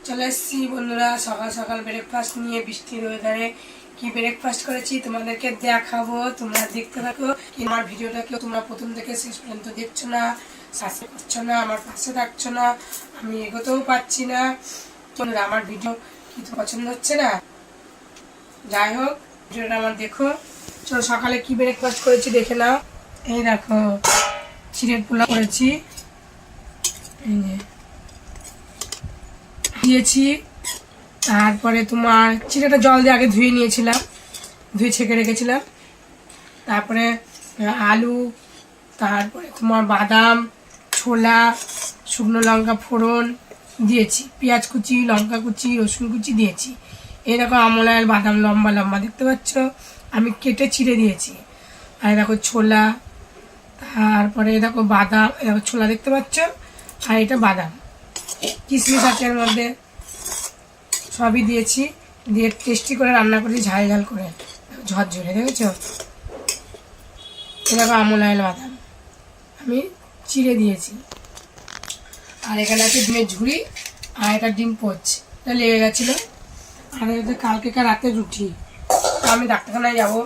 চলে এসেছি বন্ধুরা সকাল সকাল ব্রেকফাস্ট নিয়ে। বৃষ্টির ওয়েদারে কি ব্রেকফাস্ট করেছি তোমাদেরকে দেখাবো, তোমরা দেখতে থাকো। আমার ভিডিওটাকে তোমরা প্রথম থেকে শেষ পর্যন্ত দেখছো না, সাবস্ক্রাইব করছো না, আমার পাশে থাকছো না, আমি এগোতেও পারছি না। তোমরা আমার ভিডিও কি তো পছন্দ হচ্ছে না? যাই হোক, ভিডিওটা আমার দেখো। চলো সকালে কি ব্রেকফাস্ট করেছি দেখে নাও। এই দেখো, চিড়ের পোলাও করেছি, এই যে দিয়েছি। তারপরে তোমার চিড়েটা জল দিয়ে আগে ধুয়ে নিয়েছিলাম, ধুয়ে ছেঁকে রেখেছিলাম। তারপরে আলু, তারপরে তোমার বাদাম, ছোলা, শুকনো লঙ্কা ফোড়ন দিয়েছি, পেঁয়াজ কুচি, লঙ্কা কুচি, রসুন কুচি দিয়েছি। এই দেখো আমলাইল বাদাম লম্বা লম্বা দেখতে পাচ্ছ, আমি কেটে ছিঁড়ে দিয়েছি। আর দেখো ছোলা, তারপরে দেখো বাদাম, দেখো ছোলা দেখতে পাচ্ছ, আর এটা বাদাম, কিশমিশ আছে এর মধ্যে, সবই দিয়েছি। দিয়ে টেস্টি করে রান্না করেছি, ঝাল ঝাল করে, ঝরঝরে দেখেছো। এরকম আমলাইল বাদাম আমি চিড়ে দিয়েছি। আর এখানে আছে ডিমের ঝুড়ি, আর এটা ডিম পোচ, এটা লেগে গেছিলো। আর এটা কালকেকার রাতে রুটি। আমি ডাক্তারখানায় যাবো,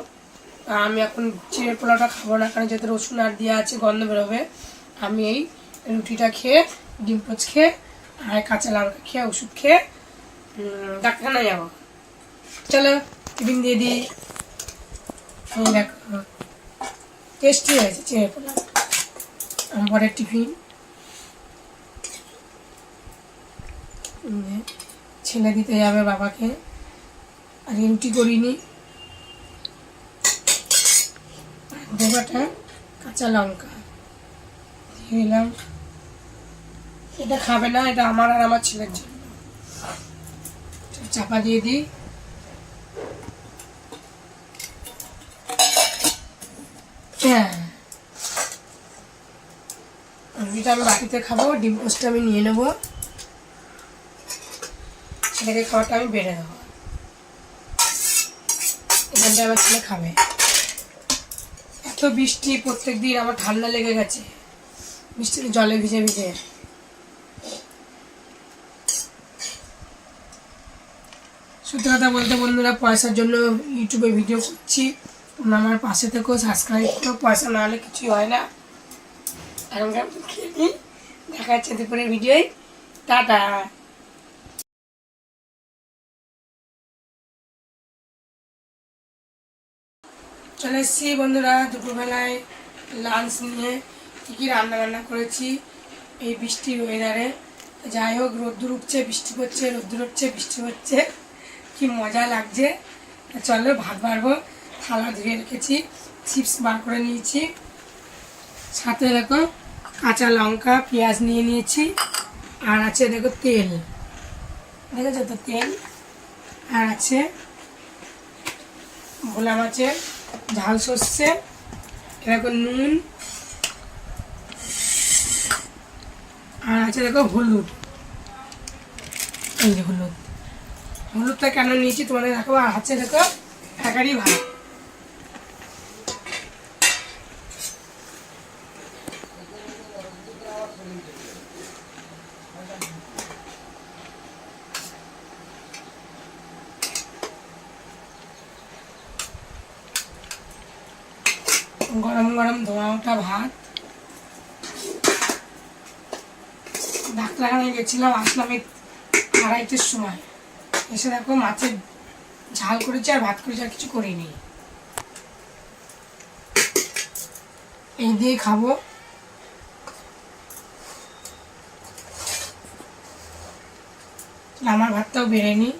আমি এখন চিড়ের পোলাওটা খাবো না, কারণ যেহেতু রসুন আর দেওয়া আছে গন্ধ বেরোবে। আমি এই রুটিটা খেয়ে, ডিম পোচ খেয়ে, আর কাঁচা লঙ্কা খেয়ে, ওষুধ খেয়ে ডাক্তারখানায় যাবো। চলো টিফিন দিয়ে দিই। দেখো টেস্টি হয়েছে চিড়ের পোলাও, পরের টিফিন। ছেলে দিতে যাবে বাবাকে, আর রুটি করিনি। দেবাটা কাঁচা লঙ্কা দিয়ে দিলাম। এটা খাবে না, এটা আমার আর আমার ছেলের জন্য। চাপা দিয়ে দিই। হ্যাঁ, রুটিটা আমি বাটিতে খাবো, ডিম পোস্টটা আমি নিয়ে নেবো, ছেলেকে খাওয়াটা আমি বেড়ে দেবো। এখানটা আমার ছেলে খাবে। এত বৃষ্টি প্রত্যেক দিন, আমার ঠান্ডা লেগে গেছে বৃষ্টির জলে ভিজে ভিজে। সত্যি কথা বলতে বন্ধুরা, পয়সার জন্য ইউটিউবে ভিডিও করছি, তোমরা আমার পাশে থেকেও সাবস্ক্রাইব করো, পয়সা না হলে কিছুই হয় না। আর খেয়ে নিই, দেখা যাচ্ছে দুপুরের ভিডিওয়। টাটা। চলে এসেছি বন্ধুরা দুপুরবেলায় লাঞ্চ নিয়ে। কী কী রান্না বান্না করেছি এই বৃষ্টির ওয়েদারে। যাই হোক, রোদ্দুর উঠছে, বৃষ্টি পড়ছে, রোদ্দুর উঠছে, বৃষ্টি হচ্ছে, কি মজা লাগছে। চলো ভাত বাড়বো, থালা ধুয়ে রেখেছি, চিপস বার করে নিয়েছি, সাথে দেখো কাঁচা লঙ্কা পেঁয়াজ নিয়ে নিয়েছি, আর আছে দেখো তেল, দেখেছো তো তেল, আর আছে ভোলা মাছের ঝাল সর্ষে, এরকম নুন, আর আছে দেখো হলুদ। এই যে হলুদ, হলুদটা কেন নিয়েছি তোমাদের দেখাবো। আর আছে দেখো একারি ভাত। গরম গরম ধোয়া ওঠা ভাত। ডাক্তারখানায় গেছিলাম, আসলাম এই 2:30টার সময়। এসে দেখো মাছের ঝাল করেছি আর ভাত করেছি, আর কিছু করিনি। এই দিয়ে খাবো। আমার ভাতটাও বেড়েনি।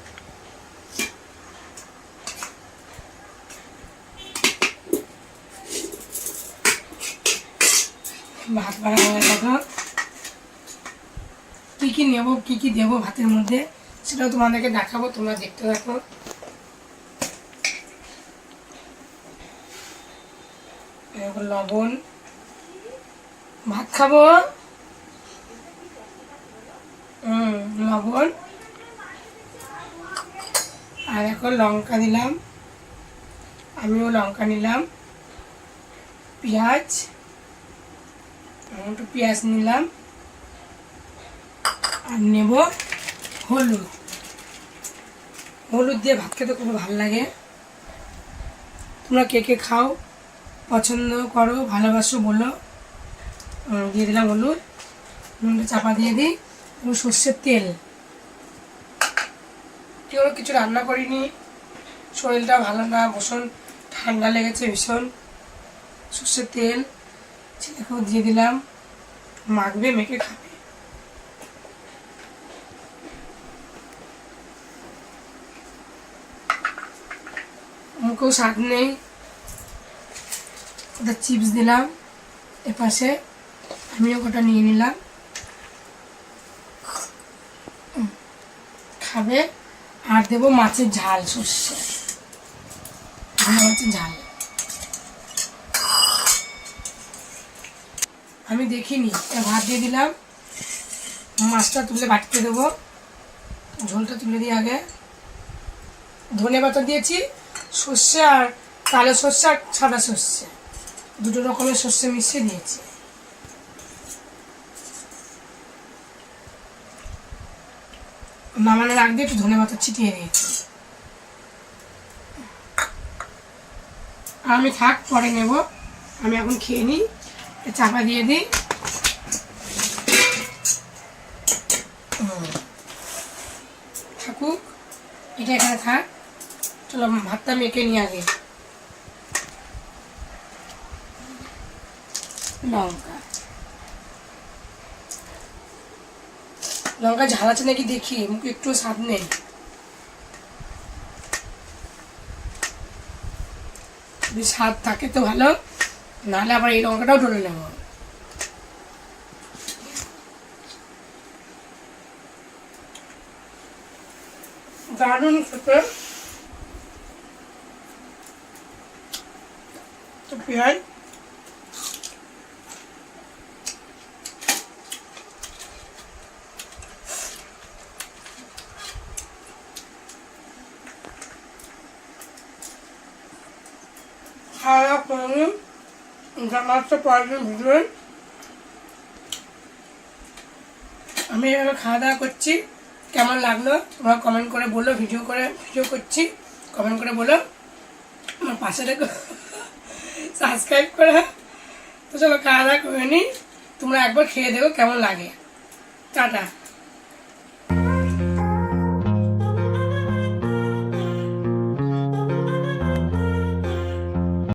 ভাত বাড়া হয়ে দেখো কী কী নেবো, কী কী দেবো ভাতের মধ্যে, সেটাও তোমাদেরকে দেখাবো, তোমরা দেখতে থাকো। লবণ, ভাত খাবো, লবণ, আর এখন লঙ্কা দিলাম, আমিও লঙ্কা নিলাম, পেঁয়াজ, একটু পেঁয়াজ নিলাম, আর নেব হলুদ, হলুদ দিয়ে ভাত খেতে খুব ভালো লাগে। তোমরা কে কে খাও, পছন্দ করো, ভালোবাসো বলো। দিয়ে দিলাম হলুদ, নুনটা চাপা দিয়ে দিই। এবং সর্ষের তেল, কেউ কিছু রান্না করিনি, শরীরটা ভালো না, ভীষণ ঠান্ডা লেগেছে ভীষণ। সর্ষের তেল ছেলেকেও দিয়ে দিলাম, মাখবে, মেখে খাবে। মুখেও স্বাদ নেই। ওটা চিপস দিলাম এপাশে, আমিও ওটা নিয়ে নিলাম, খাবে। আর দেবো মাছের ঝাল, সর্ষে মাছের ঝাল। আমি দেখিনি, ভাত দিয়ে দিলাম, মাছটা তুলে বাটিতে দেবো। ঝোলটা তুলে দিই আগে। ধনে পাতা দিয়েছি, সর্ষে আর কালো সর্ষে আর সাদা সর্ষে, দুটো রকমের সর্ষে মিশিয়ে দিয়েছি। নামানোর আগ দিয়ে একটু ধনে পাতা ছিটিয়ে দিয়েছি। আর আমি থাক, পরে নেব, আমি এখন খেয়ে নিই। চাপা দিয়ে দিই, থাকুক, এটা এখানে থাক। চলো ভাতটা মেখে নিই আগে। লঙ্কা, লঙ্কা ঝাল আছে নাকি দেখি, মুখে একটু স্বাদ নেই। যদি স্বাদ থাকে তো ভালো, নাহলে আবার এই লঙ্কাটাও ঢেলে নেব। দারুণ খেতে। তো পেঁয়াজ, খাওয়া করে নিন, মাছটা পরের দিন ভিডিও। আমি এভাবে খাওয়া দাওয়া করছি, কেমন লাগলো তোমরা কমেন্ট করে বলো। ভিডিও করছি, কমেন্ট করে বলো। আমার পাশে দেখো, সাবস্ক্রাইব করে। তো চলো খাওয়া দাওয়া করে নিই, তোমরা একবার খেয়ে দেখো কেমন লাগে। টাটা।